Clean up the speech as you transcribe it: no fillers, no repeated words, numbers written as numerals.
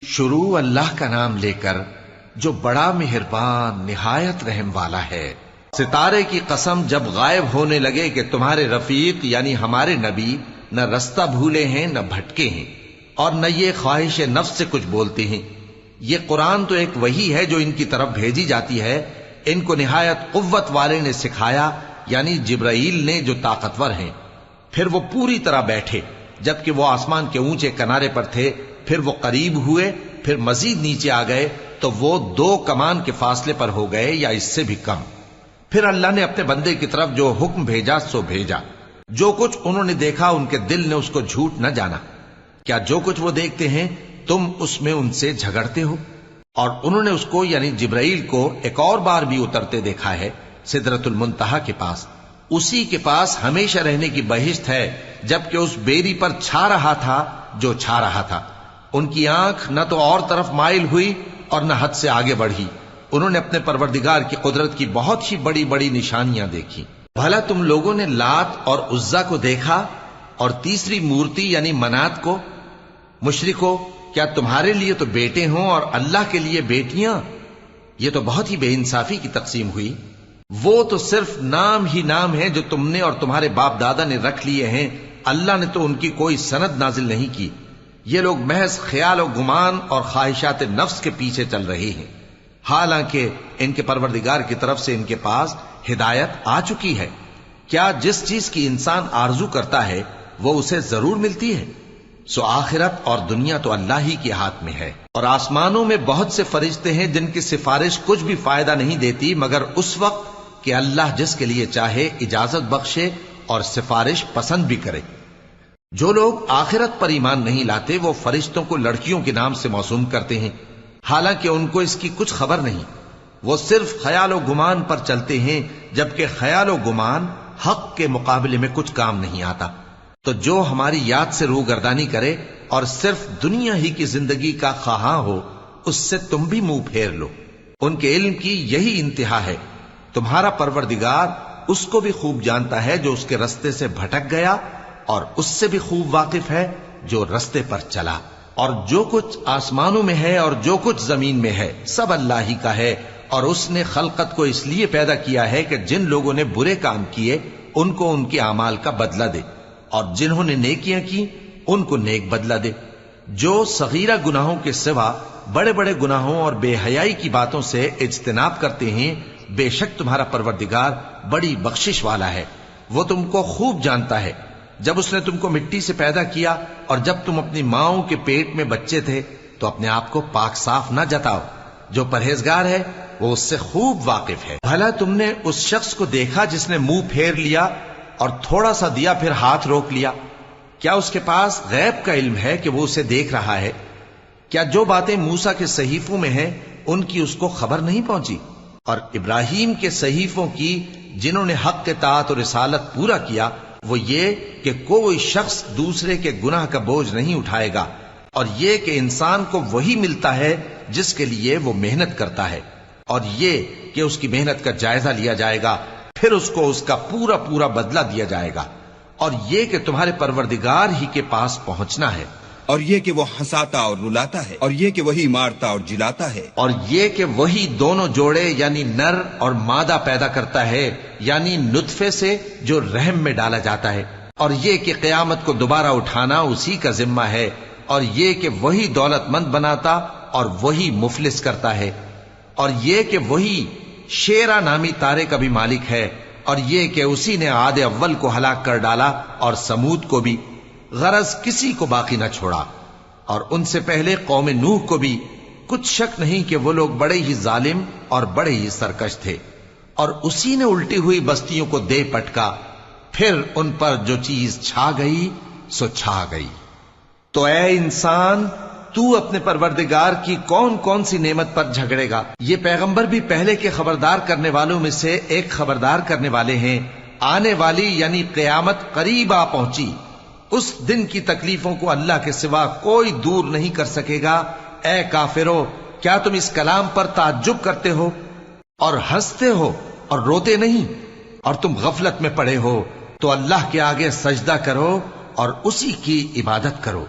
شروع اللہ کا نام لے کر جو بڑا مہربان نہایت رحم والا ہے۔ ستارے کی قسم جب غائب ہونے لگے کہ تمہارے رفیق یعنی ہمارے نبی نہ رستہ بھولے ہیں نہ بھٹکے ہیں اور نہ یہ خواہش نفس سے کچھ بولتے ہیں۔ یہ قرآن تو ایک وحی ہے جو ان کی طرف بھیجی جاتی ہے، ان کو نہایت قوت والے نے سکھایا یعنی جبرائیل نے جو طاقتور ہیں۔ پھر وہ پوری طرح بیٹھے جبکہ وہ آسمان کے اونچے کنارے پر تھے، پھر وہ قریب ہوئے، پھر مزید نیچے آ گئے تو وہ 2 کمان کے فاصلے پر ہو گئے یا اس سے بھی کم۔ پھر اللہ نے اپنے بندے کی طرف جو حکم بھیجا سو بھیجا۔ جو کچھ انہوں نے دیکھا ان کے دل نے اس کو جھوٹ نہ جانا۔ کیا جو کچھ وہ دیکھتے ہیں تم اس میں ان سے جھگڑتے ہو؟ اور انہوں نے اس کو یعنی جبرائیل کو ایک اور بار بھی اترتے دیکھا ہے سدرۃ المنتہا کے پاس۔ اسی کے پاس ہمیشہ رہنے کی بہشت ہے، جبکہ اس بیری پر چھا رہا تھا جو چھا رہا تھا۔ ان کی آنکھ نہ تو اور طرف مائل ہوئی اور نہ حد سے آگے بڑھی۔ انہوں نے اپنے پروردگار کی قدرت کی بہت ہی بڑی بڑی نشانیاں دیکھی۔ بھلا تم لوگوں نے لات اور عزا کو دیکھا اور تیسری مورتی یعنی منات کو؟ مشرکو، کیا تمہارے لیے تو بیٹے ہوں اور اللہ کے لیے بیٹیاں؟ یہ تو بہت ہی بے انصافی کی تقسیم ہوئی۔ وہ تو صرف نام ہی نام ہے جو تم نے اور تمہارے باپ دادا نے رکھ لیے ہیں، اللہ نے تو ان کی کوئی سند نازل نہیں کی۔ یہ لوگ محض خیال و گمان اور خواہشات نفس کے پیچھے چل رہے ہیں، حالانکہ ان کے پروردگار کی طرف سے ان کے پاس ہدایت آ چکی ہے۔ کیا جس چیز کی انسان آرزو کرتا ہے وہ اسے ضرور ملتی ہے؟ سو آخرت اور دنیا تو اللہ ہی کے ہاتھ میں ہے۔ اور آسمانوں میں بہت سے فرشتے ہیں جن کی سفارش کچھ بھی فائدہ نہیں دیتی مگر اس وقت کہ اللہ جس کے لیے چاہے اجازت بخشے اور سفارش پسند بھی کرے۔ جو لوگ آخرت پر ایمان نہیں لاتے وہ فرشتوں کو لڑکیوں کے نام سے موسوم کرتے ہیں، حالانکہ ان کو اس کی کچھ خبر نہیں۔ وہ صرف خیال و گمان پر چلتے ہیں، جبکہ خیال و گمان حق کے مقابلے میں کچھ کام نہیں آتا۔ تو جو ہماری یاد سے روگردانی کرے اور صرف دنیا ہی کی زندگی کا خواہاں ہو، اس سے تم بھی منہ پھیر لو۔ ان کے علم کی یہی انتہا ہے۔ تمہارا پروردگار اس کو بھی خوب جانتا ہے جو اس کے رستے سے بھٹک گیا، اور اس سے بھی خوب واقف ہے جو رستے پر چلا۔ اور جو کچھ آسمانوں میں ہے اور جو کچھ زمین میں ہے سب اللہ ہی کا ہے، اور اس نے خلقت کو اس لیے پیدا کیا ہے کہ جن لوگوں نے برے کام کیے ان کو ان کے اعمال کا بدلہ دے، اور جنہوں نے نیکیاں کی ان کو نیک بدلہ دے۔ جو صغیرہ گناہوں کے سوا بڑے بڑے گناہوں اور بے حیائی کی باتوں سے اجتناب کرتے ہیں، بے شک تمہارا پروردگار بڑی بخشش والا ہے۔ وہ تم کو خوب جانتا ہے۔ جب اس نے تم کو مٹی سے پیدا کیا اور جب تم اپنی ماؤں کے پیٹ میں بچے تھے تو اپنے آپ کو پاک صاف نہ جتاؤ۔ جو پرہیزگار ہے وہ اس سے خوب واقف ہے۔ بھلا تم نے اس شخص کو دیکھا جس نے منہ پھیر لیا اور تھوڑا سا دیا پھر ہاتھ روک لیا؟ کیا اس کے پاس غیب کا علم ہے کہ وہ اسے دیکھ رہا ہے؟ کیا جو باتیں موسیٰ کے صحیفوں میں ہیں ان کی اس کو خبر نہیں پہنچی؟ اور ابراہیم کے صحیفوں کی جنہوں نے حق اطاعت اور رسالت پورا کیا، وہ یہ کہ کوئی شخص دوسرے کے گناہ کا بوجھ نہیں اٹھائے گا، اور یہ کہ انسان کو وہی ملتا ہے جس کے لیے وہ محنت کرتا ہے، اور یہ کہ اس کی محنت کا جائزہ لیا جائے گا، پھر اس کو اس کا پورا پورا بدلہ دیا جائے گا، اور یہ کہ تمہارے پروردگار ہی کے پاس پہنچنا ہے، اور یہ کہ وہ ہنساتا اور رلاتا ہے، اور یہ کہ وہی مارتا اور جلاتا ہے، اور یہ کہ وہی دونوں جوڑے یعنی نر اور مادہ پیدا کرتا ہے یعنی نطفے سے جو رحم میں ڈالا جاتا ہے، اور یہ کہ قیامت کو دوبارہ اٹھانا اسی کا ذمہ ہے، اور یہ کہ وہی دولت مند بناتا اور وہی مفلس کرتا ہے، اور یہ کہ وہی شیرا نامی تارے کا بھی مالک ہے، اور یہ کہ اسی نے عاد اول کو ہلاک کر ڈالا اور سمود کو بھی، غرض کسی کو باقی نہ چھوڑا، اور ان سے پہلے قوم نوح کو بھی۔ کچھ شک نہیں کہ وہ لوگ بڑے ہی ظالم اور بڑے ہی سرکش تھے، اور اسی نے الٹی ہوئی بستیوں کو دے پٹکا، پھر ان پر جو چیز چھا گئی سو چھا گئی۔ تو اے انسان، تو اپنے پروردگار کی کون کون سی نعمت پر جھگڑے گا؟ یہ پیغمبر بھی پہلے کے خبردار کرنے والوں میں سے ایک خبردار کرنے والے ہیں۔ آنے والی یعنی قیامت قریب آ پہنچی، اس دن کی تکلیفوں کو اللہ کے سوا کوئی دور نہیں کر سکے گا۔ اے کافرو، کیا تم اس کلام پر تعجب کرتے ہو اور ہنستے ہو اور روتے نہیں؟ اور تم غفلت میں پڑے ہو تو اللہ کے آگے سجدہ کرو اور اسی کی عبادت کرو۔